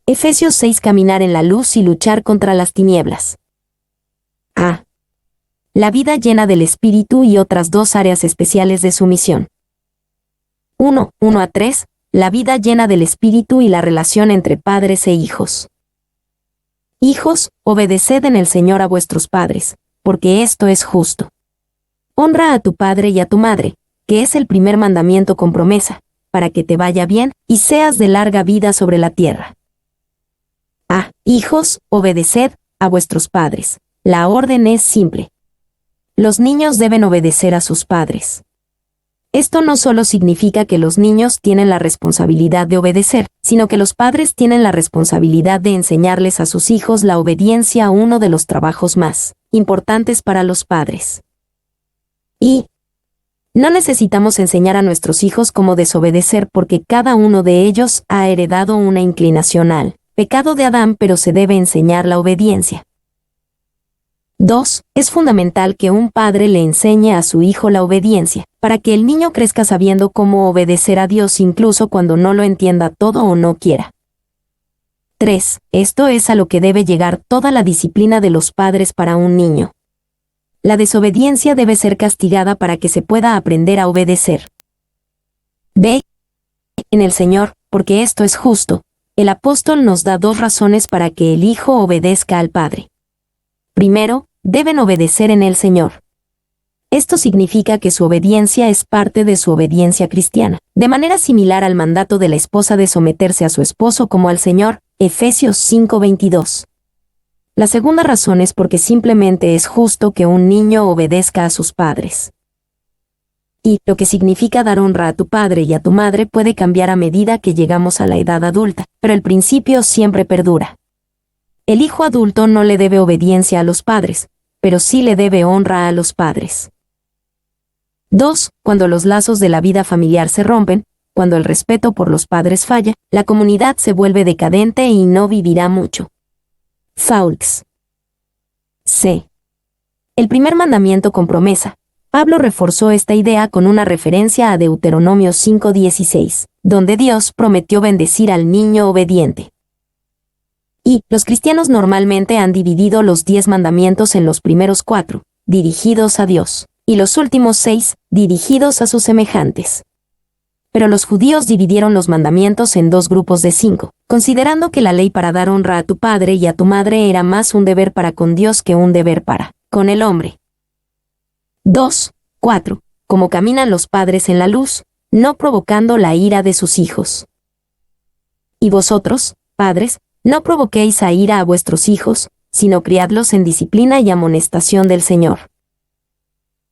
Efesios 6. Caminar en la luz y luchar contra las tinieblas. A. La vida llena del Espíritu y otras dos áreas especiales de su misión. 1:1-3. La vida llena del Espíritu y la relación entre padres e hijos. Hijos, obedeced en el Señor a vuestros padres, porque esto es justo. Honra a tu padre y a tu madre, que es el primer mandamiento con promesa, para que te vaya bien y seas de larga vida sobre la tierra. A. Hijos, obedeced a vuestros padres. La orden es simple. Los niños deben obedecer a sus padres. Esto no solo significa que los niños tienen la responsabilidad de obedecer, sino que los padres tienen la responsabilidad de enseñarles a sus hijos la obediencia, uno de los trabajos más importantes para los padres. Y no necesitamos enseñar a nuestros hijos cómo desobedecer porque cada uno de ellos ha heredado una inclinación al pecado de Adán, pero se debe enseñar la obediencia. 2. Es fundamental que un padre le enseñe a su hijo la obediencia, para que el niño crezca sabiendo cómo obedecer a Dios incluso cuando no lo entienda todo o no quiera. 3. Esto es a lo que debe llegar toda la disciplina de los padres para un niño. La desobediencia debe ser castigada para que se pueda aprender a obedecer. B. En el Señor, porque esto es justo. El apóstol nos da dos razones para que el hijo obedezca al padre. Primero, deben obedecer en el Señor. Esto significa que su obediencia es parte de su obediencia cristiana, de manera similar al mandato de la esposa de someterse a su esposo como al Señor, Efesios 5:22. La segunda razón es porque simplemente es justo que un niño obedezca a sus padres. Y lo que significa dar honra a tu padre y a tu madre puede cambiar a medida que llegamos a la edad adulta, pero el principio siempre perdura. El hijo adulto no le debe obediencia a los padres, pero sí le debe honra a los padres. 2. Cuando los lazos de la vida familiar se rompen, cuando el respeto por los padres falla, la comunidad se vuelve decadente y no vivirá mucho. Faulks. C. El primer mandamiento con promesa. Pablo reforzó esta idea con una referencia a Deuteronomio 5:16, donde Dios prometió bendecir al niño obediente. Y los cristianos normalmente han dividido los 10 mandamientos en los primeros 4, dirigidos a Dios, y los últimos 6, dirigidos a sus semejantes. Pero los judíos dividieron los mandamientos en 2 grupos de 5, considerando que la ley para dar honra a tu padre y a tu madre era más un deber para con Dios que un deber para con el hombre. 2:4. Como caminan los padres en la luz, no provocando la ira de sus hijos. Y vosotros, padres, no provoquéis a ira a vuestros hijos, sino criadlos en disciplina y amonestación del Señor.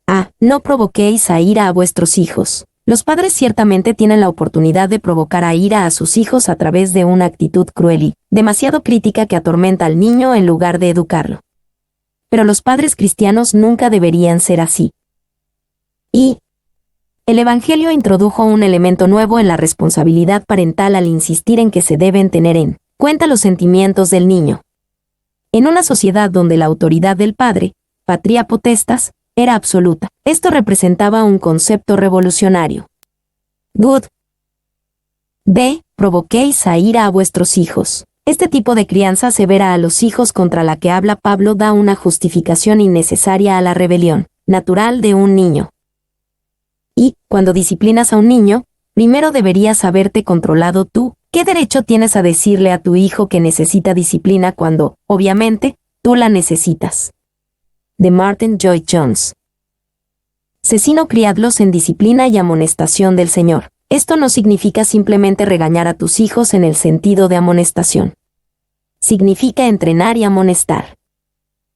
A. No provoquéis a ira a vuestros hijos. Los padres ciertamente tienen la oportunidad de provocar a ira a sus hijos a través de una actitud cruel y demasiado crítica que atormenta al niño en lugar de educarlo. Pero los padres cristianos nunca deberían ser así. Y el Evangelio introdujo un elemento nuevo en la responsabilidad parental al insistir en que se deben tener en cuenta los sentimientos del niño. En una sociedad donde la autoridad del padre, patria potestas, era absoluta, esto representaba un concepto revolucionario. Good. B. Provoquéis a ira a vuestros hijos. Este tipo de crianza severa a los hijos contra la que habla Pablo da una justificación innecesaria a la rebelión natural de un niño. Y, cuando disciplinas a un niño, primero deberías haberte controlado tú. ¿Qué derecho tienes a decirle a tu hijo que necesita disciplina cuando, obviamente, tú la necesitas? De Martin Lloyd-Jones. C. Sino criadlos en disciplina y amonestación del Señor. Esto no significa simplemente regañar a tus hijos en el sentido de amonestación. Significa entrenar y amonestar.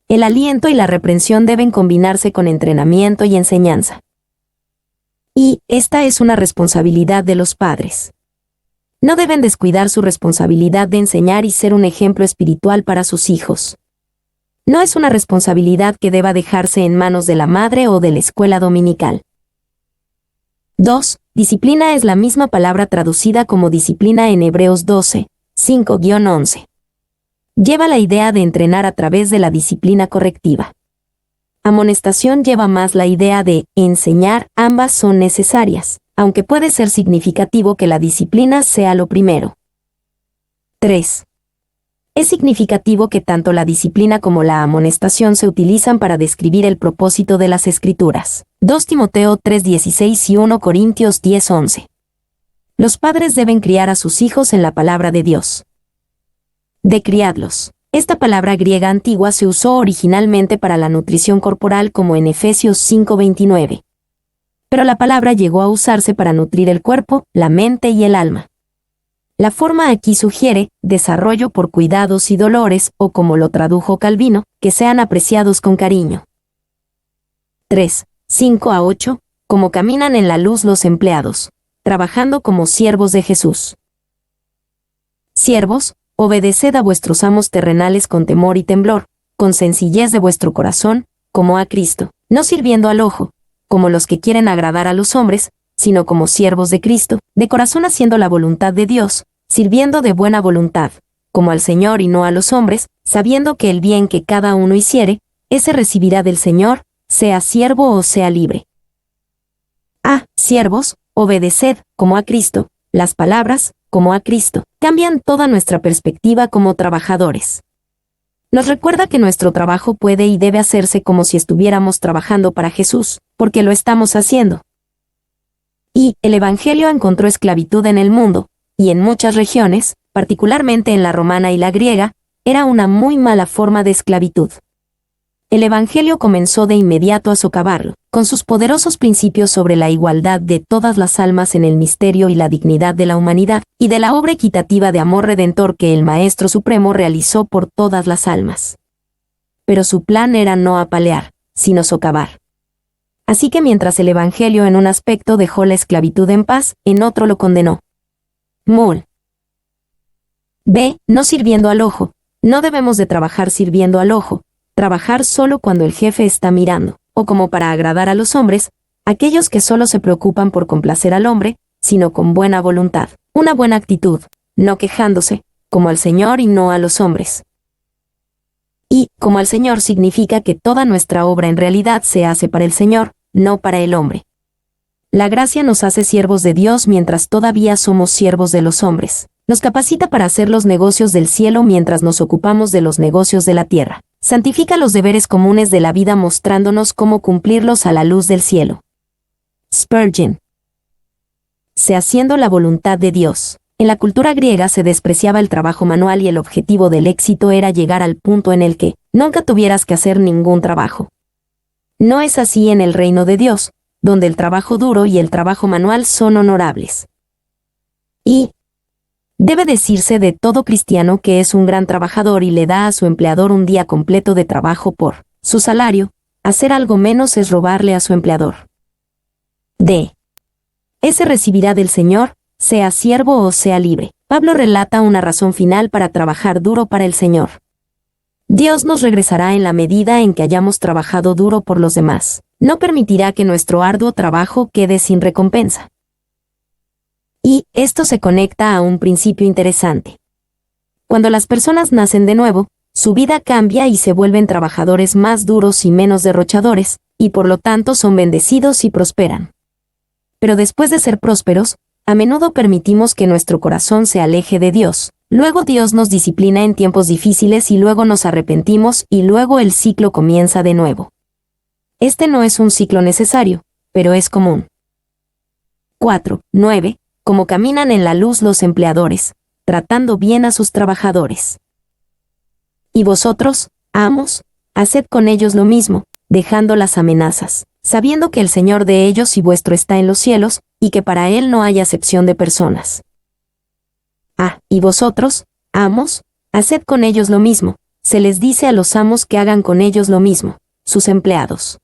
El aliento y la reprensión deben combinarse con entrenamiento y enseñanza. Y esta es una responsabilidad de los padres. No deben descuidar su responsabilidad de enseñar y ser un ejemplo espiritual para sus hijos. No es una responsabilidad que deba dejarse en manos de la madre o de la escuela dominical. 2. Disciplina es la misma palabra traducida como disciplina en Hebreos 12, 5-11. Lleva la idea de entrenar a través de la disciplina correctiva. Amonestación lleva más la idea de enseñar, ambas son necesarias, aunque puede ser significativo que la disciplina sea lo primero. 3. Es significativo que tanto la disciplina como la amonestación se utilizan para describir el propósito de las Escrituras. 2 Timoteo 3:16 y 1 Corintios 10:11. Los padres deben criar a sus hijos en la palabra de Dios. De criadlos. Esta palabra griega antigua se usó originalmente para la nutrición corporal como en Efesios 5:29. Pero la palabra llegó a usarse para nutrir el cuerpo, la mente y el alma. La forma aquí sugiere desarrollo por cuidados y dolores, o como lo tradujo Calvino, que sean apreciados con cariño. 3. 5 a 8. Como caminan en la luz los empleados, trabajando como siervos de Jesús. Siervos, obedeced a vuestros amos terrenales con temor y temblor, con sencillez de vuestro corazón, como a Cristo, no sirviendo al ojo, como los que quieren agradar a los hombres, sino como siervos de Cristo, de corazón haciendo la voluntad de Dios, sirviendo de buena voluntad, como al Señor y no a los hombres, sabiendo que el bien que cada uno hiciere, ese recibirá del Señor, sea siervo o sea libre. Siervos, obedeced, como a Cristo. Las palabras, como a Cristo, cambian toda nuestra perspectiva como trabajadores. Nos recuerda que nuestro trabajo puede y debe hacerse como si estuviéramos trabajando para Jesús, porque lo estamos haciendo. Y el Evangelio encontró esclavitud en el mundo, y en muchas regiones, particularmente en la romana y la griega, era una muy mala forma de esclavitud. El Evangelio comenzó de inmediato a socavarlo, con sus poderosos principios sobre la igualdad de todas las almas en el misterio y la dignidad de la humanidad, y de la obra equitativa de amor redentor que el Maestro Supremo realizó por todas las almas. Pero su plan era no apalear, sino socavar. Así que mientras el Evangelio en un aspecto dejó la esclavitud en paz, en otro lo condenó. Mul. B. No sirviendo al ojo. No debemos de trabajar sirviendo al ojo, trabajar solo cuando el jefe está mirando, o como para agradar a los hombres, aquellos que solo se preocupan por complacer al hombre, sino con buena voluntad, una buena actitud, no quejándose, como al Señor y no a los hombres. Y, como al Señor significa que toda nuestra obra en realidad se hace para el Señor, no para el hombre. La gracia nos hace siervos de Dios mientras todavía somos siervos de los hombres. Nos capacita para hacer los negocios del cielo mientras nos ocupamos de los negocios de la tierra. Santifica los deberes comunes de la vida mostrándonos cómo cumplirlos a la luz del cielo. Spurgeon. Se haciendo la voluntad de Dios. En la cultura griega se despreciaba el trabajo manual y el objetivo del éxito era llegar al punto en el que nunca tuvieras que hacer ningún trabajo. No es así en el reino de Dios, donde el trabajo duro y el trabajo manual son honorables. Y debe decirse de todo cristiano que es un gran trabajador y le da a su empleador un día completo de trabajo por su salario. Hacer algo menos es robarle a su empleador. D. Ese recibirá del Señor, sea siervo o sea libre. Pablo relata una razón final para trabajar duro para el Señor. Dios nos regresará en la medida en que hayamos trabajado duro por los demás. No permitirá que nuestro arduo trabajo quede sin recompensa. Y esto se conecta a un principio interesante. Cuando las personas nacen de nuevo, su vida cambia y se vuelven trabajadores más duros y menos derrochadores, y por lo tanto son bendecidos y prosperan. Pero después de ser prósperos, a menudo permitimos que nuestro corazón se aleje de Dios. Luego Dios nos disciplina en tiempos difíciles y luego nos arrepentimos y luego el ciclo comienza de nuevo. Este no es un ciclo necesario, pero es común. 4. 9. Como caminan en la luz los empleadores, tratando bien a sus trabajadores. Y vosotros, amos, haced con ellos lo mismo, dejando las amenazas, sabiendo que el Señor de ellos y vuestro está en los cielos, y que para Él no hay acepción de personas. Y vosotros, amos, haced con ellos lo mismo. Se les dice a los amos que hagan con ellos lo mismo, sus empleados.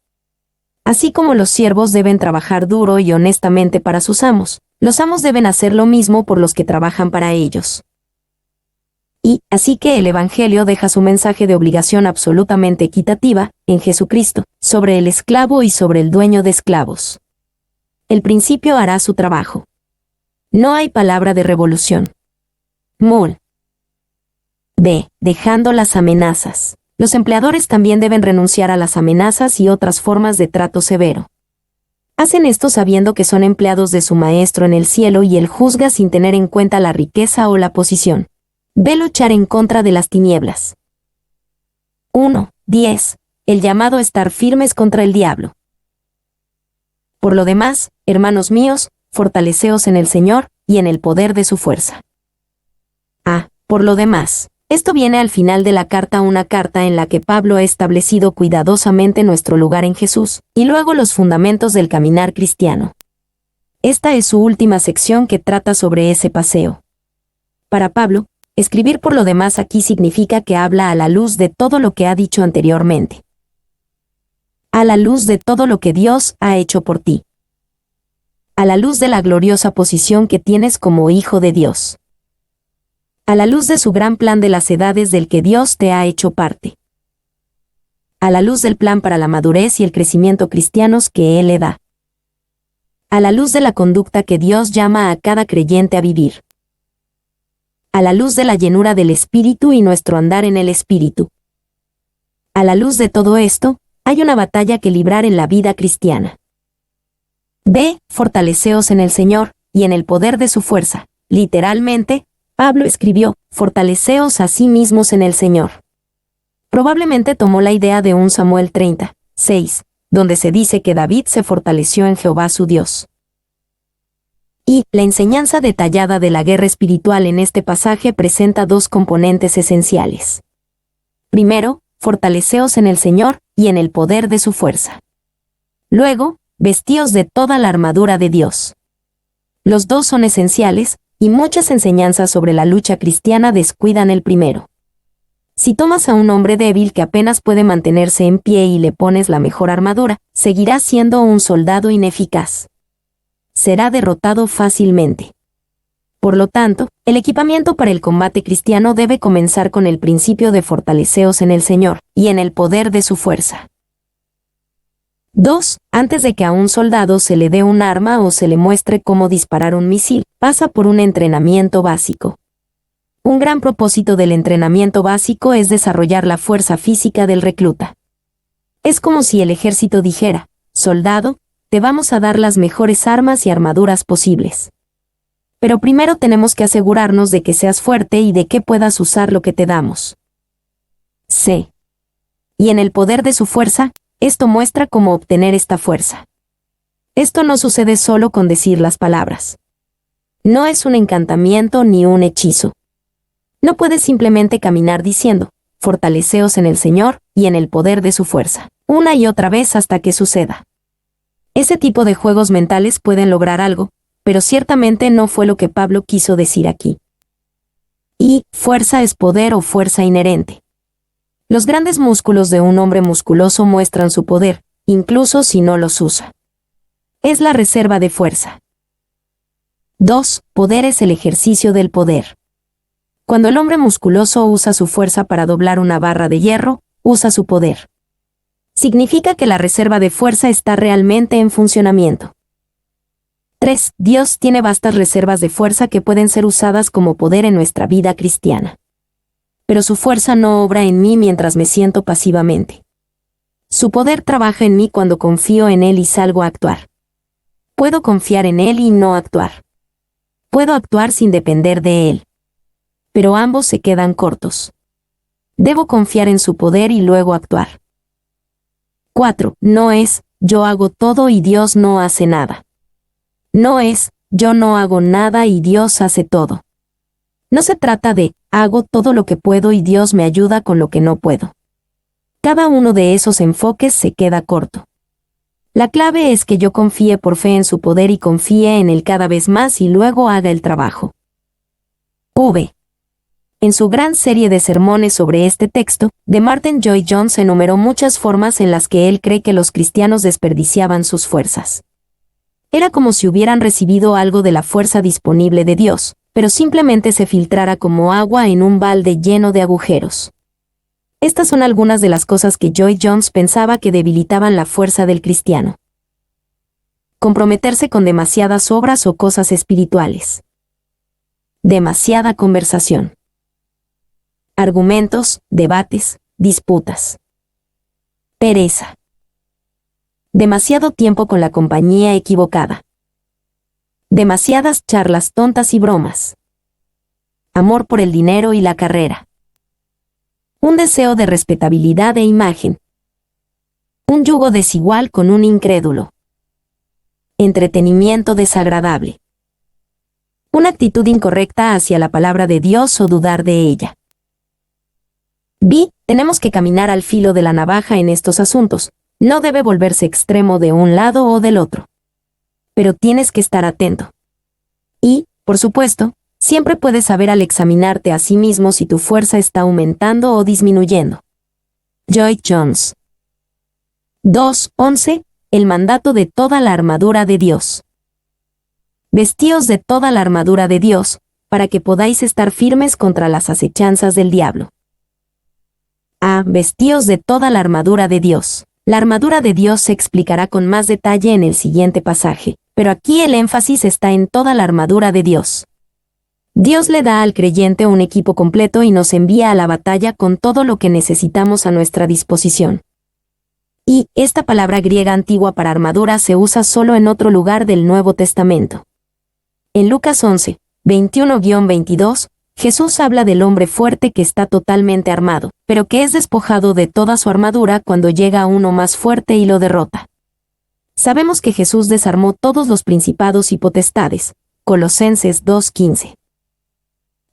Así como los siervos deben trabajar duro y honestamente para sus amos, los amos deben hacer lo mismo por los que trabajan para ellos. Y, así que el Evangelio deja su mensaje de obligación absolutamente equitativa, en Jesucristo, sobre el esclavo y sobre el dueño de esclavos. El principio hará su trabajo. No hay palabra de revolución. Mul. B. Dejando las amenazas. Los empleadores también deben renunciar a las amenazas y otras formas de trato severo. Hacen esto sabiendo que son empleados de su Maestro en el cielo y Él juzga sin tener en cuenta la riqueza o la posición. Ve luchar en contra de las tinieblas. 1:10. El llamado a estar firmes contra el diablo. Por lo demás, hermanos míos, fortaleceos en el Señor y en el poder de su fuerza. Por lo demás. Esto viene al final de la carta, una carta en la que Pablo ha establecido cuidadosamente nuestro lugar en Jesús, y luego los fundamentos del caminar cristiano. Esta es su última sección que trata sobre ese paseo. Para Pablo, escribir por lo demás aquí significa que habla a la luz de todo lo que ha dicho anteriormente. A la luz de todo lo que Dios ha hecho por ti. A la luz de la gloriosa posición que tienes como hijo de Dios. A la luz de su gran plan de las edades del que Dios te ha hecho parte. A la luz del plan para la madurez y el crecimiento cristianos que Él le da. A la luz de la conducta que Dios llama a cada creyente a vivir. A la luz de la llenura del Espíritu y nuestro andar en el Espíritu. A la luz de todo esto, hay una batalla que librar en la vida cristiana. Fortaleceos en el Señor y en el poder de su fuerza. Literalmente, Pablo escribió, fortaleceos a sí mismos en el Señor. Probablemente tomó la idea de 1 Samuel 30:6, donde se dice que David se fortaleció en Jehová su Dios. Y la enseñanza detallada de la guerra espiritual en este pasaje presenta dos componentes esenciales. Primero, fortaleceos en el Señor y en el poder de su fuerza. Luego, vestíos de toda la armadura de Dios. Los dos son esenciales, y muchas enseñanzas sobre la lucha cristiana descuidan el primero. Si tomas a un hombre débil que apenas puede mantenerse en pie y le pones la mejor armadura, seguirá siendo un soldado ineficaz. Será derrotado fácilmente. Por lo tanto, el equipamiento para el combate cristiano debe comenzar con el principio de fortaleceos en el Señor y en el poder de su fuerza. 2. Antes de que a un soldado se le dé un arma o se le muestre cómo disparar un misil, pasa por un entrenamiento básico. Un gran propósito del entrenamiento básico es desarrollar la fuerza física del recluta. Es como si el ejército dijera, soldado, te vamos a dar las mejores armas y armaduras posibles. Pero primero tenemos que asegurarnos de que seas fuerte y de que puedas usar lo que te damos. Y en el poder de su fuerza, esto muestra cómo obtener esta fuerza. Esto no sucede solo con decir las palabras. No es un encantamiento ni un hechizo. No puedes simplemente caminar diciendo, fortaleceos en el Señor y en el poder de su fuerza, una y otra vez hasta que suceda. Ese tipo de juegos mentales pueden lograr algo, pero ciertamente no fue lo que Pablo quiso decir aquí. Y fuerza es poder o fuerza inherente. Los grandes músculos de un hombre musculoso muestran su poder, incluso si no los usa. Es la reserva de fuerza. 2. Poder es el ejercicio del poder. Cuando el hombre musculoso usa su fuerza para doblar una barra de hierro, usa su poder. Significa que la reserva de fuerza está realmente en funcionamiento. 3. Dios tiene vastas reservas de fuerza que pueden ser usadas como poder en nuestra vida cristiana. Pero su fuerza no obra en mí mientras me siento pasivamente. Su poder trabaja en mí cuando confío en Él y salgo a actuar. Puedo confiar en Él y no actuar. Puedo actuar sin depender de Él. Pero ambos se quedan cortos. Debo confiar en su poder y luego actuar. 4. No es, yo hago todo y Dios no hace nada. No es, yo no hago nada y Dios hace todo. No se trata de, hago todo lo que puedo y Dios me ayuda con lo que no puedo. Cada uno de esos enfoques se queda corto. La clave es que yo confíe por fe en su poder y confíe en Él cada vez más y luego haga el trabajo. En su gran serie de sermones sobre este texto, de Martin Lloyd-Jones enumeró muchas formas en las que él cree que los cristianos desperdiciaban sus fuerzas. Era como si hubieran recibido algo de la fuerza disponible de Dios, pero simplemente se filtrara como agua en un balde lleno de agujeros. Estas son algunas de las cosas que Lloyd-Jones pensaba que debilitaban la fuerza del cristiano. Comprometerse con demasiadas obras o cosas espirituales. Demasiada conversación. Argumentos, debates, disputas. Pereza. Demasiado tiempo con la compañía equivocada. Demasiadas charlas tontas y bromas. amor por el dinero y la carrera. Un deseo de respetabilidad e imagen. Un yugo desigual con un incrédulo. Entretenimiento desagradable. Una actitud incorrecta hacia la palabra de Dios o dudar de ella. Tenemos que caminar al filo de la navaja en estos asuntos. No debe volverse extremo de un lado o del otro. Pero tienes que estar atento. Y, por supuesto, siempre puedes saber al examinarte a sí mismo si tu fuerza está aumentando o disminuyendo. Lloyd Jones. 2:11. El mandato de toda la armadura de Dios. Vestíos de toda la armadura de Dios, para que podáis estar firmes contra las acechanzas del diablo. Vestíos de toda la armadura de Dios. La armadura de Dios se explicará con más detalle en el siguiente pasaje, pero aquí el énfasis está en toda la armadura de Dios. Dios le da al creyente un equipo completo y nos envía a la batalla con todo lo que necesitamos a nuestra disposición. Y esta palabra griega antigua para armadura se usa solo en otro lugar del Nuevo Testamento. En Lucas 11, 21-22, Jesús habla del hombre fuerte que está totalmente armado, pero que es despojado de toda su armadura cuando llega a uno más fuerte y lo derrota. Sabemos que Jesús desarmó todos los principados y potestades. Colosenses 2:15.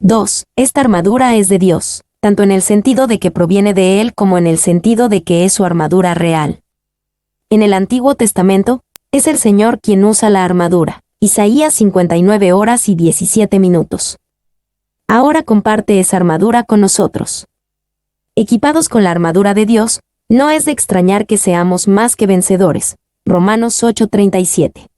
2. Esta armadura es de Dios, tanto en el sentido de que proviene de Él como en el sentido de que es su armadura real. En el Antiguo Testamento, es el Señor quien usa la armadura. Isaías 59 horas y 17 minutos. Ahora comparte esa armadura con nosotros. Equipados con la armadura de Dios, no es de extrañar que seamos más que vencedores. Romanos 8:37.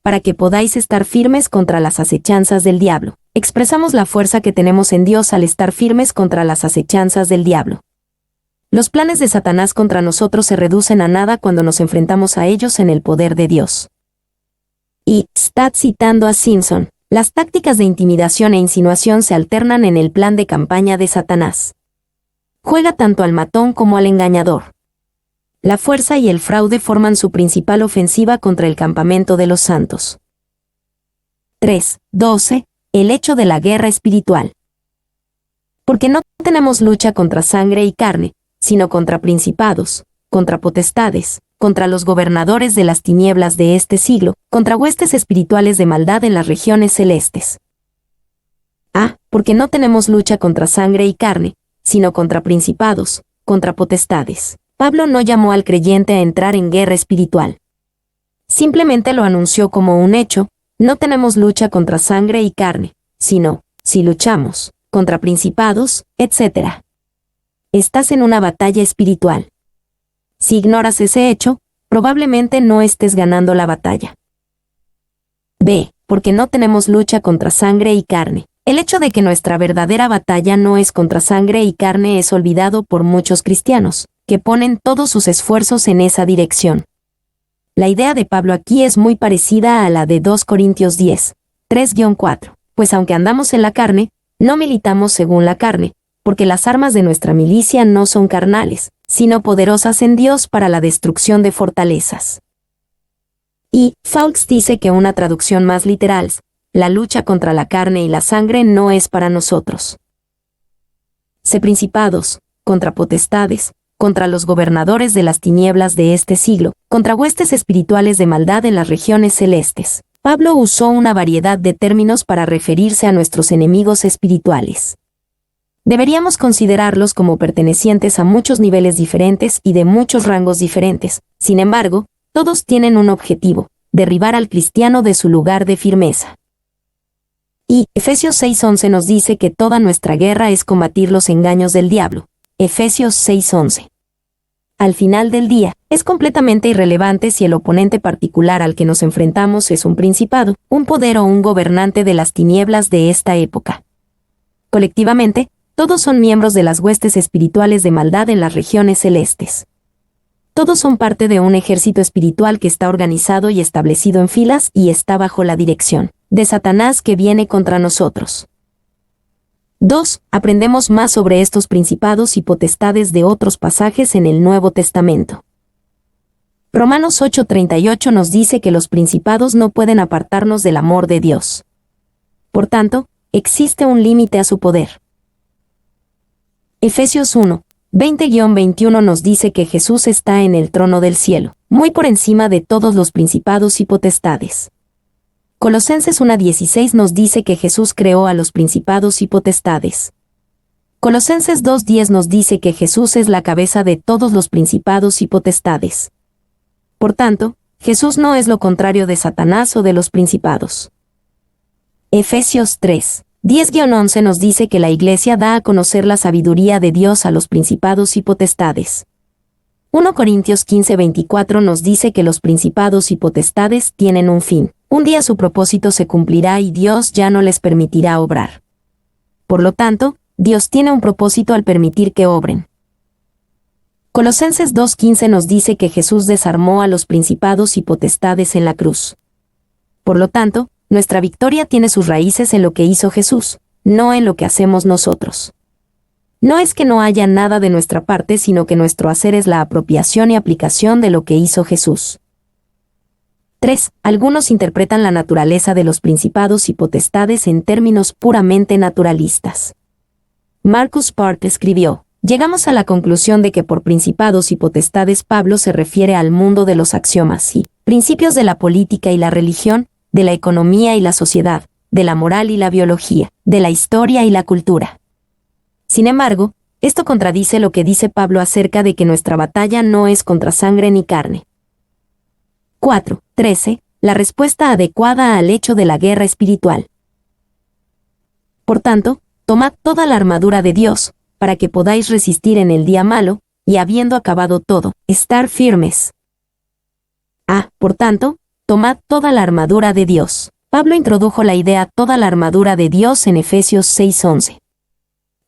Para que podáis estar firmes contra las acechanzas del diablo. Expresamos la fuerza que tenemos en Dios al estar firmes contra las acechanzas del diablo. Los planes de Satanás contra nosotros se reducen a nada cuando nos enfrentamos a ellos en el poder de Dios. Y, está citando a Simpson, las tácticas de intimidación e insinuación se alternan en el plan de campaña de Satanás. Juega tanto al matón como al engañador. La fuerza y el fraude forman su principal ofensiva contra el campamento de los santos. 3:12. El hecho de la guerra espiritual. Porque no tenemos lucha contra sangre y carne, sino contra principados, contra potestades, contra los gobernadores de las tinieblas de este siglo, contra huestes espirituales de maldad en las regiones celestes. Porque no tenemos lucha contra sangre y carne, sino contra principados, contra potestades. Pablo no llamó al creyente a entrar en guerra espiritual. Simplemente lo anunció como un hecho: no tenemos lucha contra sangre y carne, sino, si luchamos, contra principados, etc. Estás en una batalla espiritual. Si ignoras ese hecho, probablemente no estés ganando la batalla. Porque no tenemos lucha contra sangre y carne. El hecho de que nuestra verdadera batalla no es contra sangre y carne es olvidado por muchos cristianos, que ponen todos sus esfuerzos en esa dirección. La idea de Pablo aquí es muy parecida a la de 2 Corintios 10, 3-4, pues aunque andamos en la carne, no militamos según la carne, porque las armas de nuestra milicia no son carnales, sino poderosas en Dios para la destrucción de fortalezas. Y Fawkes dice que una traducción más literal: la lucha contra la carne y la sangre no es para nosotros. Principados, contra potestades, contra los gobernadores de las tinieblas de este siglo, contra huestes espirituales de maldad en las regiones celestes. Pablo usó una variedad de términos para referirse a nuestros enemigos espirituales. Deberíamos considerarlos como pertenecientes a muchos niveles diferentes y de muchos rangos diferentes. Sin embargo, todos tienen un objetivo: derribar al cristiano de su lugar de firmeza. Y Efesios 6:11 nos dice que toda nuestra guerra es combatir los engaños del diablo. Efesios 6:11. Al final del día, es completamente irrelevante si el oponente particular al que nos enfrentamos es un principado, un poder o un gobernante de las tinieblas de esta época. Colectivamente, todos son miembros de las huestes espirituales de maldad en las regiones celestes. Todos son parte de un ejército espiritual que está organizado y establecido en filas y está bajo la dirección de Satanás que viene contra nosotros. 2. Aprendemos más sobre estos principados y potestades de otros pasajes en el Nuevo Testamento. Romanos 8:38 nos dice que los principados no pueden apartarnos del amor de Dios. Por tanto, existe un límite a su poder. Efesios 1, 20-21 nos dice que Jesús está en el trono del cielo, muy por encima de todos los principados y potestades. Colosenses 1:16 nos dice que Jesús creó a los principados y potestades. Colosenses 2:10 nos dice que Jesús es la cabeza de todos los principados y potestades. Por tanto, Jesús no es lo contrario de Satanás o de los principados. Efesios 3, 10-11 nos dice que la Iglesia da a conocer la sabiduría de Dios a los principados y potestades. 1 Corintios 15:24 nos dice que los principados y potestades tienen un fin. Un día su propósito se cumplirá y Dios ya no les permitirá obrar. Por lo tanto, Dios tiene un propósito al permitir que obren. Colosenses 2:15 nos dice que Jesús desarmó a los principados y potestades en la cruz. Por lo tanto, nuestra victoria tiene sus raíces en lo que hizo Jesús, no en lo que hacemos nosotros. No es que no haya nada de nuestra parte, sino que nuestro hacer es la apropiación y aplicación de lo que hizo Jesús. 3. Algunos interpretan la naturaleza de los principados y potestades en términos puramente naturalistas. Marcus Part escribió: llegamos a la conclusión de que por principados y potestades Pablo se refiere al mundo de los axiomas y principios de la política y la religión, de la economía y la sociedad, de la moral y la biología, de la historia y la cultura. Sin embargo, esto contradice lo que dice Pablo acerca de que nuestra batalla no es contra sangre ni carne. 4:13. La respuesta adecuada al hecho de la guerra espiritual. Por tanto, tomad toda la armadura de Dios, para que podáis resistir en el día malo, y habiendo acabado todo, estar firmes. Por tanto, tomad toda la armadura de Dios. Pablo introdujo la idea toda la armadura de Dios en Efesios 6:11.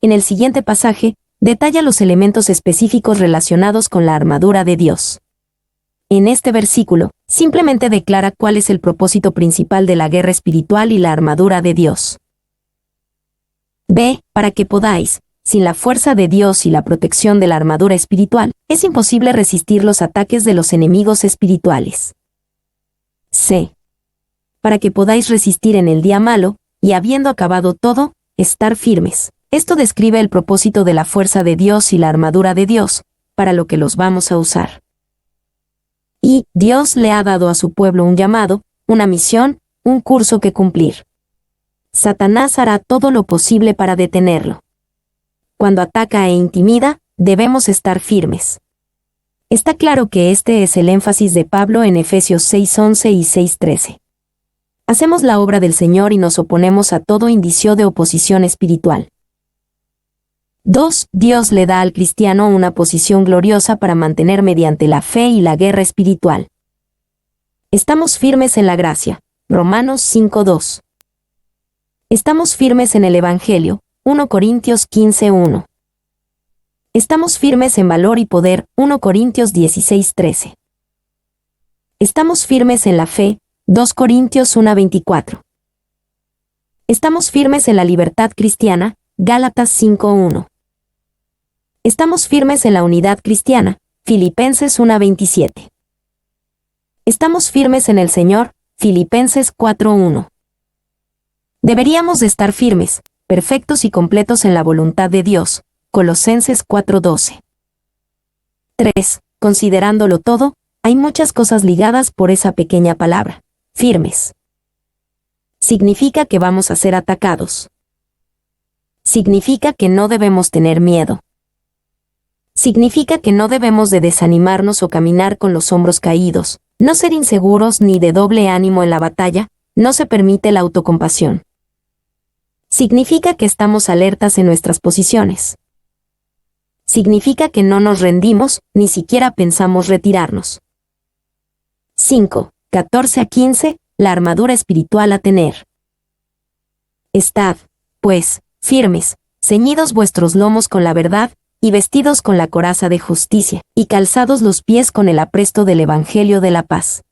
En el siguiente pasaje, detalla los elementos específicos relacionados con la armadura de Dios. En este versículo, simplemente declara cuál es el propósito principal de la guerra espiritual y la armadura de Dios. Para que podáis, sin la fuerza de Dios y la protección de la armadura espiritual, es imposible resistir los ataques de los enemigos espirituales. Para que podáis resistir en el día malo, y habiendo acabado todo, estar firmes. Esto describe el propósito de la fuerza de Dios y la armadura de Dios, para lo que los vamos a usar. Y Dios le ha dado a su pueblo un llamado, una misión, un curso que cumplir. Satanás hará todo lo posible para detenerlo. Cuando ataca e intimida, debemos estar firmes. Está claro que este es el énfasis de Pablo en Efesios 6:11 y 6:13. Hacemos la obra del Señor y nos oponemos a todo indicio de oposición espiritual. 2. Dios le da al cristiano una posición gloriosa para mantener mediante la fe y la guerra espiritual. Estamos firmes en la gracia. Romanos 5:2. Estamos firmes en el Evangelio. 1 Corintios 15:1. Estamos firmes en valor y poder. 1 Corintios 16:13. Estamos firmes en la fe. 2 Corintios 1:24. Estamos firmes en la libertad cristiana. Gálatas 5:1. Estamos firmes en la unidad cristiana. Filipenses 1:27. Estamos firmes en el Señor. Filipenses 4:1. Deberíamos de estar firmes, perfectos y completos en la voluntad de Dios. Colosenses 4:12. 3. Considerándolo todo, hay muchas cosas ligadas por esa pequeña palabra. Firmes. Significa que vamos a ser atacados. Significa que no debemos tener miedo. Significa que no debemos de desanimarnos o caminar con los hombros caídos, no ser inseguros ni de doble ánimo en la batalla, no se permite la autocompasión. Significa que estamos alertas en nuestras posiciones. Significa que no nos rendimos, ni siquiera pensamos retirarnos. 5. 14-15, la armadura espiritual a tener. Estad, pues, firmes, ceñidos vuestros lomos con la verdad, y vestidos con la coraza de justicia, y calzados los pies con el apresto del Evangelio de la paz.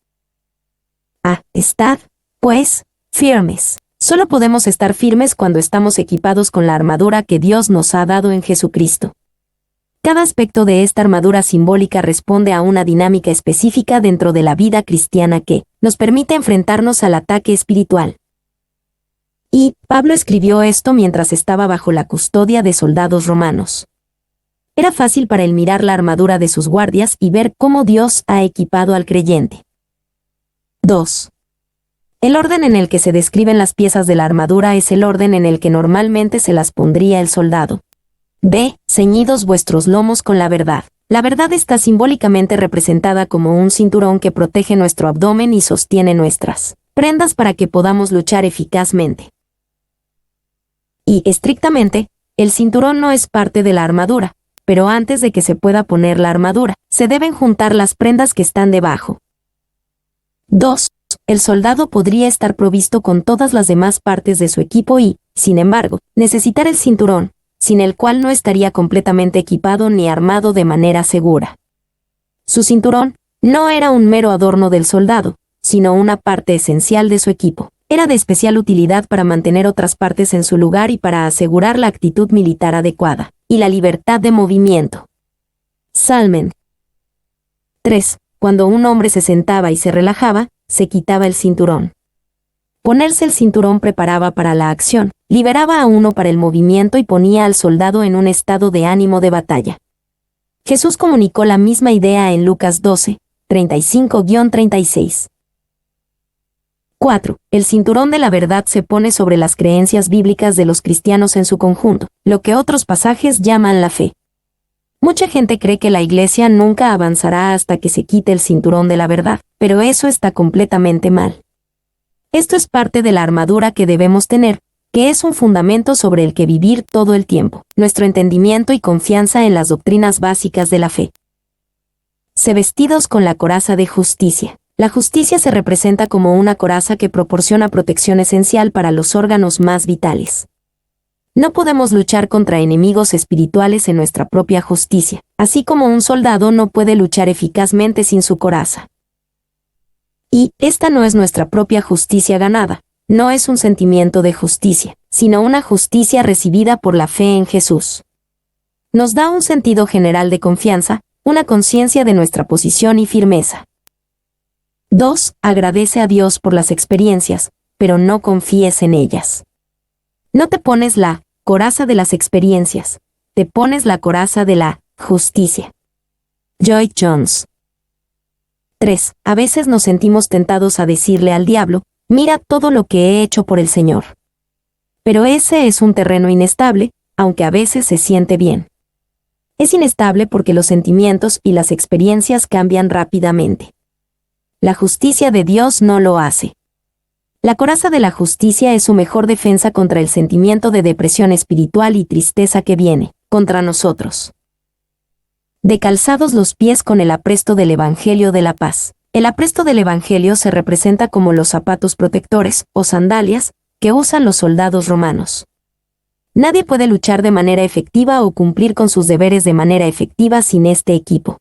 Estad, pues, firmes. Solo podemos estar firmes cuando estamos equipados con la armadura que Dios nos ha dado en Jesucristo. Cada aspecto de esta armadura simbólica responde a una dinámica específica dentro de la vida cristiana que nos permite enfrentarnos al ataque espiritual. Y Pablo escribió esto mientras estaba bajo la custodia de soldados romanos. Era fácil para él mirar la armadura de sus guardias y ver cómo Dios ha equipado al creyente. 2. El orden en el que se describen las piezas de la armadura es el orden en el que normalmente se las pondría el soldado. B. Ceñidos vuestros lomos con la verdad. La verdad está simbólicamente representada como un cinturón que protege nuestro abdomen y sostiene nuestras prendas para que podamos luchar eficazmente. Y, estrictamente, el cinturón no es parte de la armadura, pero antes de que se pueda poner la armadura, se deben juntar las prendas que están debajo. 2. El soldado podría estar provisto con todas las demás partes de su equipo y, sin embargo, necesitar el cinturón, sin el cual no estaría completamente equipado ni armado de manera segura. Su cinturón no era un mero adorno del soldado, sino una parte esencial de su equipo. Era de especial utilidad para mantener otras partes en su lugar y para asegurar la actitud militar adecuada y la libertad de movimiento. Salmen 3. Cuando un hombre se sentaba y se relajaba, se quitaba el cinturón. Ponerse el cinturón preparaba para la acción, liberaba a uno para el movimiento y ponía al soldado en un estado de ánimo de batalla. Jesús comunicó la misma idea en Lucas 12, 35-36. 4. El cinturón de la verdad se pone sobre las creencias bíblicas de los cristianos en su conjunto, lo que otros pasajes llaman la fe. Mucha gente cree que la Iglesia nunca avanzará hasta que se quite el cinturón de la verdad, pero eso está completamente mal. Esto es parte de la armadura que debemos tener, que es un fundamento sobre el que vivir todo el tiempo, nuestro entendimiento y confianza en las doctrinas básicas de la fe. Sé vestidos con la coraza de justicia. La justicia se representa como una coraza que proporciona protección esencial para los órganos más vitales. No podemos luchar contra enemigos espirituales en nuestra propia justicia, así como un soldado no puede luchar eficazmente sin su coraza. Y esta no es nuestra propia justicia ganada, no es un sentimiento de justicia, sino una justicia recibida por la fe en Jesús. Nos da un sentido general de confianza, una conciencia de nuestra posición y firmeza. 2. Agradece a Dios por las experiencias, pero no confíes en ellas. No te pones la coraza de las experiencias, te pones la coraza de la justicia. Lloyd Jones. 3. A veces nos sentimos tentados a decirle al diablo, mira todo lo que he hecho por el Señor. Pero ese es un terreno inestable, aunque a veces se siente bien. Es inestable porque los sentimientos y las experiencias cambian rápidamente. La justicia de Dios no lo hace. La coraza de la justicia es su mejor defensa contra el sentimiento de depresión espiritual y tristeza que viene contra nosotros. De calzados los pies con el apresto del Evangelio de la paz. El apresto del Evangelio se representa como los zapatos protectores, o sandalias, que usan los soldados romanos. Nadie puede luchar de manera efectiva o cumplir con sus deberes de manera efectiva sin este equipo.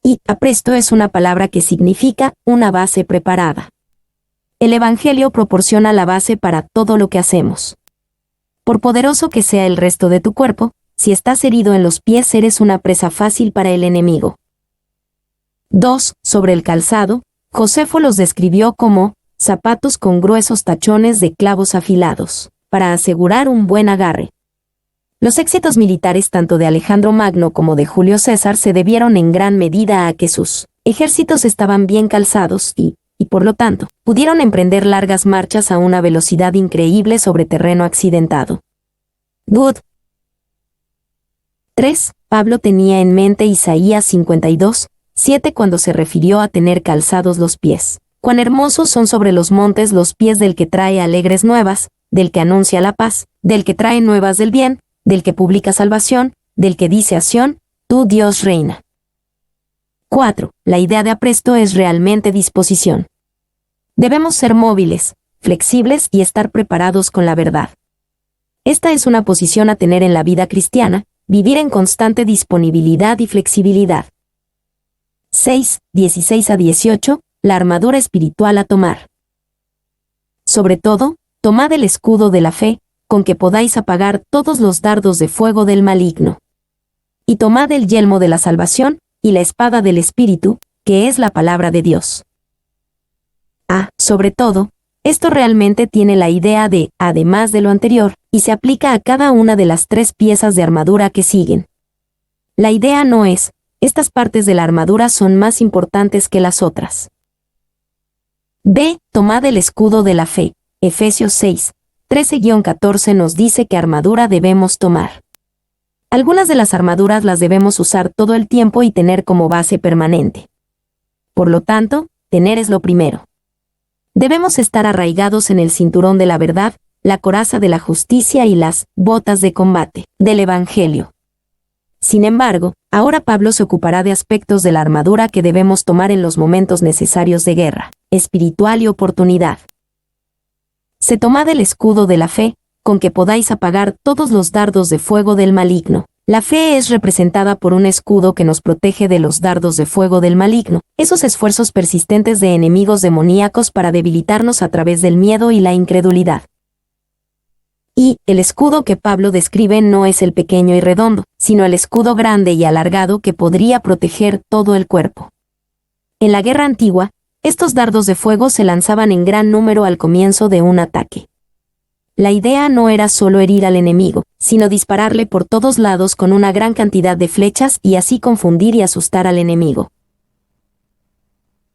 Y apresto es una palabra que significa una base preparada. El Evangelio proporciona la base para todo lo que hacemos. Por poderoso que sea el resto de tu cuerpo, si estás herido en los pies eres una presa fácil para el enemigo. 2. Sobre el calzado, Josefo los describió como zapatos con gruesos tachones de clavos afilados, para asegurar un buen agarre. Los éxitos militares tanto de Alejandro Magno como de Julio César se debieron en gran medida a que sus ejércitos estaban bien calzados y, por lo tanto, pudieron emprender largas marchas a una velocidad increíble sobre terreno accidentado. Good. 3. Pablo tenía en mente Isaías 52, 7 cuando se refirió a tener calzados los pies. Cuán hermosos son sobre los montes los pies del que trae alegres nuevas, del que anuncia la paz, del que trae nuevas del bien, del que publica salvación, del que dice a Sión, tu Dios reina. 4. La idea de apresto es realmente disposición. Debemos ser móviles, flexibles y estar preparados con la verdad. Esta es una posición a tener en la vida cristiana, vivir en constante disponibilidad y flexibilidad. 6, 16-18, la armadura espiritual a tomar. Sobre todo, tomad el escudo de la fe, con que podáis apagar todos los dardos de fuego del maligno. Y tomad el yelmo de la salvación, y la espada del Espíritu, que es la palabra de Dios. Sobre todo, Esto realmente tiene la idea de, además de lo anterior, y se aplica a cada una de las 3 piezas de armadura que siguen. La idea no es, estas partes de la armadura son más importantes que las otras. B. Tomad el escudo de la fe. Efesios 6, 13-14 nos dice qué armadura debemos tomar. Algunas de las armaduras las debemos usar todo el tiempo y tener como base permanente. Por lo tanto, tener es lo primero. Debemos estar arraigados en el cinturón de la verdad, la coraza de la justicia y las botas de combate del Evangelio. Sin embargo, ahora Pablo se ocupará de aspectos de la armadura que debemos tomar en los momentos necesarios de guerra, espiritual y oportunidad. Se tomad el escudo de la fe, con que podáis apagar todos los dardos de fuego del maligno. La fe es representada por un escudo que nos protege de los dardos de fuego del maligno, esos esfuerzos persistentes de enemigos demoníacos para debilitarnos a través del miedo y la incredulidad. Y el escudo que Pablo describe no es el pequeño y redondo, sino el escudo grande y alargado que podría proteger todo el cuerpo. En la guerra antigua, estos dardos de fuego se lanzaban en gran número al comienzo de un ataque. La idea no era solo herir al enemigo, sino dispararle por todos lados con una gran cantidad de flechas y así confundir y asustar al enemigo.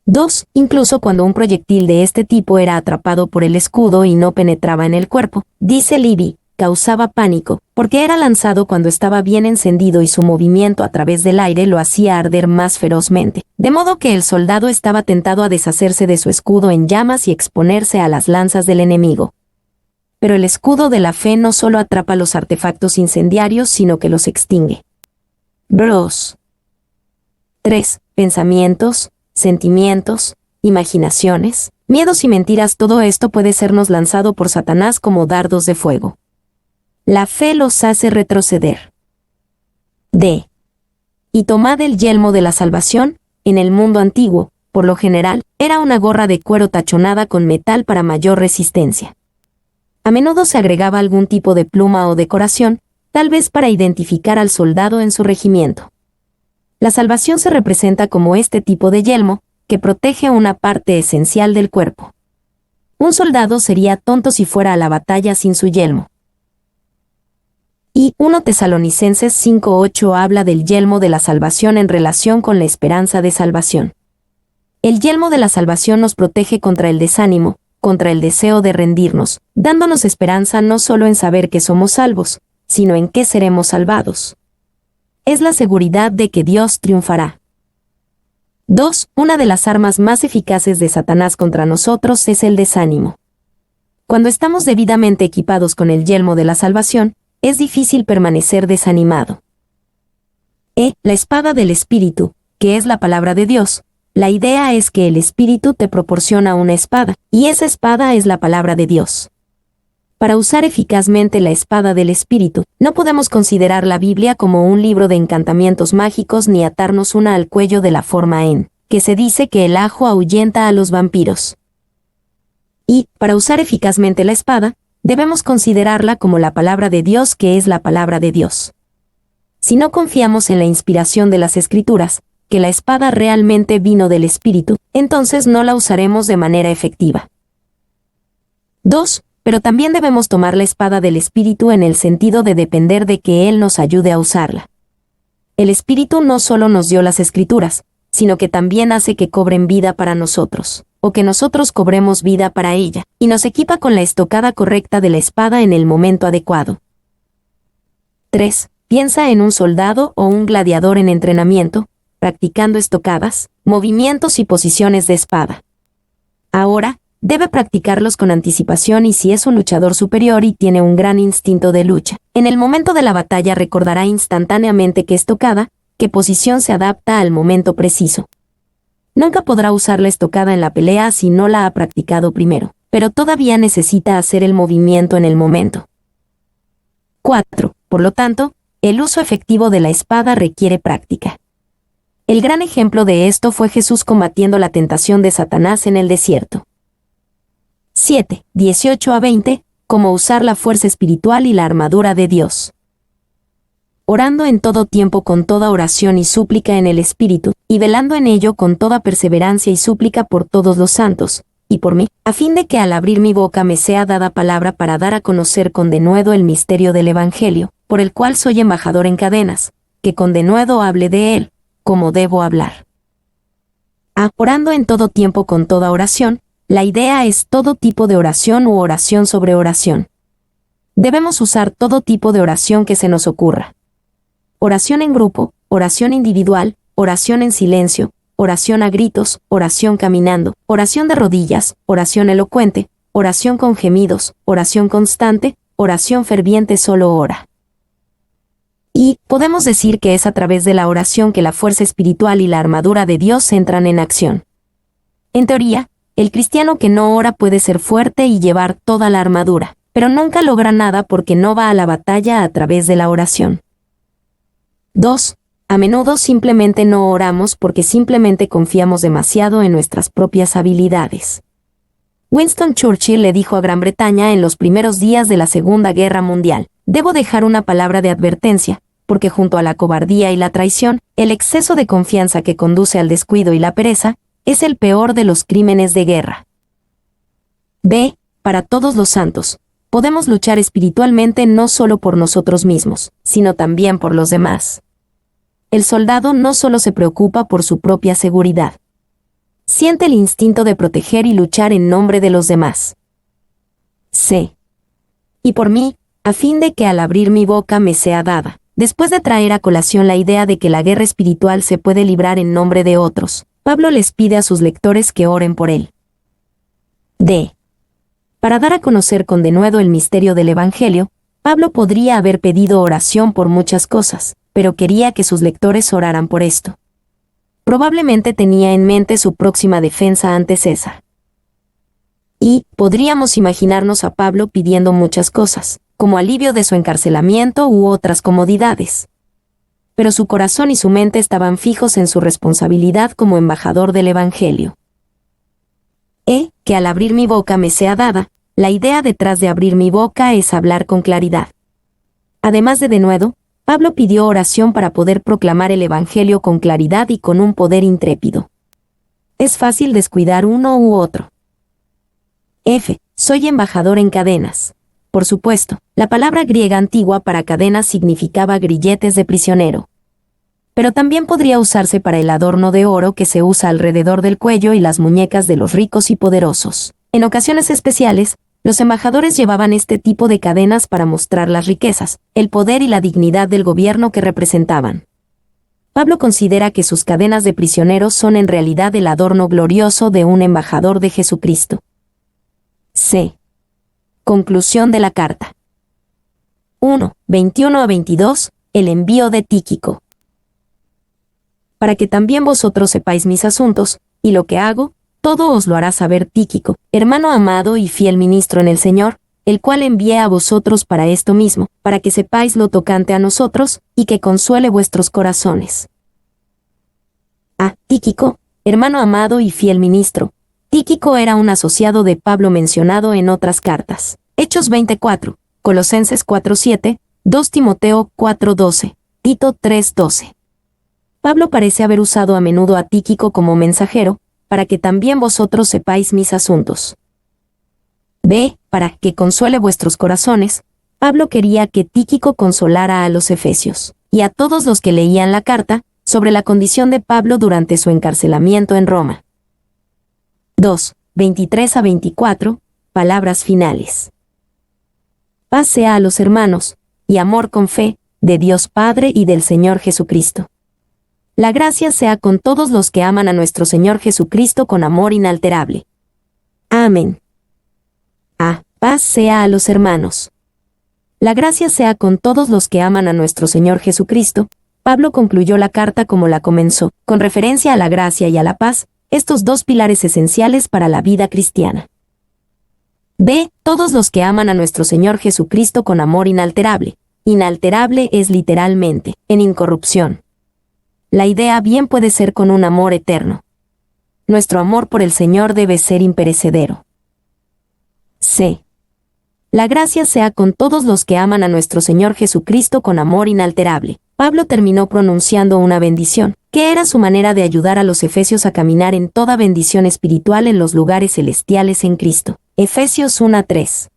2. Incluso cuando un proyectil de este tipo era atrapado por el escudo y no penetraba en el cuerpo, dice Livy, causaba pánico, porque era lanzado cuando estaba bien encendido y su movimiento a través del aire lo hacía arder más ferozmente, de modo que el soldado estaba tentado a deshacerse de su escudo en llamas y exponerse a las lanzas del enemigo. Pero el escudo de la fe no solo atrapa los artefactos incendiarios, sino que los extingue. Bros. 3. Pensamientos, sentimientos, imaginaciones, miedos y mentiras. Todo esto puede sernos lanzado por Satanás como dardos de fuego. La fe los hace retroceder. D. Y tomad el yelmo de la salvación. En el mundo antiguo, por lo general, era una gorra de cuero tachonada con metal para mayor resistencia. A menudo se agregaba algún tipo de pluma o decoración, tal vez para identificar al soldado en su regimiento. La salvación se representa como este tipo de yelmo, que protege una parte esencial del cuerpo. Un soldado sería tonto si fuera a la batalla sin su yelmo. Y 1 Tesalonicenses 5:8 habla del yelmo de la salvación en relación con la esperanza de salvación. El yelmo de la salvación nos protege contra el desánimo, contra el deseo de rendirnos, dándonos esperanza no solo en saber que somos salvos, sino en que seremos salvados. Es la seguridad de que Dios triunfará. 2. Una de las armas más eficaces de Satanás contra nosotros es el desánimo. Cuando estamos debidamente equipados con el yelmo de la salvación, es difícil permanecer desanimado. La espada del Espíritu, que es la palabra de Dios. La idea es que el Espíritu te proporciona una espada, y esa espada es la palabra de Dios. Para usar eficazmente la espada del Espíritu, no podemos considerar la Biblia como un libro de encantamientos mágicos ni atarnos una al cuello de la forma en que se dice que el ajo ahuyenta a los vampiros. Y, para usar eficazmente la espada, debemos considerarla como la palabra de Dios, que es la palabra de Dios. Si no confiamos en la inspiración de las Escrituras, que la espada realmente vino del Espíritu, entonces no la usaremos de manera efectiva. 2. Pero también debemos tomar la espada del Espíritu en el sentido de depender de que Él nos ayude a usarla. El Espíritu no solo nos dio las Escrituras, sino que también hace que cobren vida para nosotros, o que nosotros cobremos vida para ella, y nos equipa con la estocada correcta de la espada en el momento adecuado. 3. Piensa en un soldado o un gladiador en entrenamiento, practicando estocadas, movimientos y posiciones de espada. Ahora, debe practicarlos con anticipación, y si es un luchador superior y tiene un gran instinto de lucha, en el momento de la batalla recordará instantáneamente qué estocada, qué posición se adapta al momento preciso. Nunca podrá usar la estocada en la pelea si no la ha practicado primero, pero todavía necesita hacer el movimiento en el momento. 4. Por lo tanto, el uso efectivo de la espada requiere práctica. El gran ejemplo de esto fue Jesús combatiendo la tentación de Satanás en el desierto. 7, 18-20, cómo usar la fuerza espiritual y la armadura de Dios. Orando en todo tiempo con toda oración y súplica en el Espíritu, y velando en ello con toda perseverancia y súplica por todos los santos, y por mí, a fin de que al abrir mi boca me sea dada palabra para dar a conocer con denuedo el misterio del Evangelio, por el cual soy embajador en cadenas, que con denuedo hable de él, como debo hablar. Orando en todo tiempo con toda oración, la idea es todo tipo de oración u oración sobre oración. Debemos usar todo tipo de oración que se nos ocurra. Oración en grupo, oración individual, oración en silencio, oración a gritos, oración caminando, oración de rodillas, oración elocuente, oración con gemidos, oración constante, oración ferviente solo ora. Y podemos decir que es a través de la oración que la fuerza espiritual y la armadura de Dios entran en acción. En teoría, el cristiano que no ora puede ser fuerte y llevar toda la armadura, pero nunca logra nada porque no va a la batalla a través de la oración. 2. A menudo simplemente no oramos porque simplemente confiamos demasiado en nuestras propias habilidades. Winston Churchill le dijo a Gran Bretaña en los primeros días de la Segunda Guerra Mundial: «Debo dejar una palabra de advertencia, porque junto a la cobardía y la traición, el exceso de confianza que conduce al descuido y la pereza, es el peor de los crímenes de guerra». B. Para todos los santos, podemos luchar espiritualmente no solo por nosotros mismos, sino también por los demás. El soldado no solo se preocupa por su propia seguridad. Siente el instinto de proteger y luchar en nombre de los demás. C. Y por mí, a fin de que al abrir mi boca me sea dada. Después de traer a colación la idea de que la guerra espiritual se puede librar en nombre de otros, Pablo les pide a sus lectores que oren por él. D. Para dar a conocer con denuedo el misterio del Evangelio, Pablo podría haber pedido oración por muchas cosas, pero quería que sus lectores oraran por esto. Probablemente tenía en mente su próxima defensa ante César. Y podríamos imaginarnos a Pablo pidiendo muchas cosas, como alivio de su encarcelamiento u otras comodidades. Pero su corazón y su mente estaban fijos en su responsabilidad como embajador del Evangelio. Que al abrir mi boca me sea dada, la idea detrás de abrir mi boca es hablar con claridad. Además de denuedo, Pablo pidió oración para poder proclamar el Evangelio con claridad y con un poder intrépido. Es fácil descuidar uno u otro. F. Soy embajador en cadenas. Por supuesto, la palabra griega antigua para cadenas significaba grilletes de prisionero. Pero también podría usarse para el adorno de oro que se usa alrededor del cuello y las muñecas de los ricos y poderosos. En ocasiones especiales, los embajadores llevaban este tipo de cadenas para mostrar las riquezas, el poder y la dignidad del gobierno que representaban. Pablo considera que sus cadenas de prisioneros son en realidad el adorno glorioso de un embajador de Jesucristo. C. Conclusión de la carta. 1. 21 a 22. El envío de Tíquico. Para que también vosotros sepáis mis asuntos, y lo que hago, todo os lo hará saber Tíquico, hermano amado y fiel ministro en el Señor, el cual envié a vosotros para esto mismo, para que sepáis lo tocante a nosotros, y que consuele vuestros corazones. A. Tíquico, hermano amado y fiel ministro. Tíquico era un asociado de Pablo mencionado en otras cartas. Hechos 24, Colosenses 4:7, 2 Timoteo 4:12, Tito 3:12. Pablo parece haber usado a menudo a Tíquico como mensajero, para que también vosotros sepáis mis asuntos. B. Para que consuele vuestros corazones, Pablo quería que Tíquico consolara a los efesios, y a todos los que leían la carta, sobre la condición de Pablo durante su encarcelamiento en Roma. 2. 23 a 24, palabras finales. Paz sea a los hermanos, y amor con fe, de Dios Padre y del Señor Jesucristo. La gracia sea con todos los que aman a nuestro Señor Jesucristo con amor inalterable. Amén. A. Paz sea a los hermanos. La gracia sea con todos los que aman a nuestro Señor Jesucristo. Pablo concluyó la carta como la comenzó, con referencia a la gracia y a la paz, estos dos pilares esenciales para la vida cristiana. B. Todos los que aman a nuestro Señor Jesucristo con amor inalterable. Inalterable es literalmente, en incorrupción. La idea bien puede ser con un amor eterno. Nuestro amor por el Señor debe ser imperecedero. C. La gracia sea con todos los que aman a nuestro Señor Jesucristo con amor inalterable. Pablo terminó pronunciando una bendición, que era su manera de ayudar a los efesios a caminar en toda bendición espiritual en los lugares celestiales en Cristo. Efesios 1:3.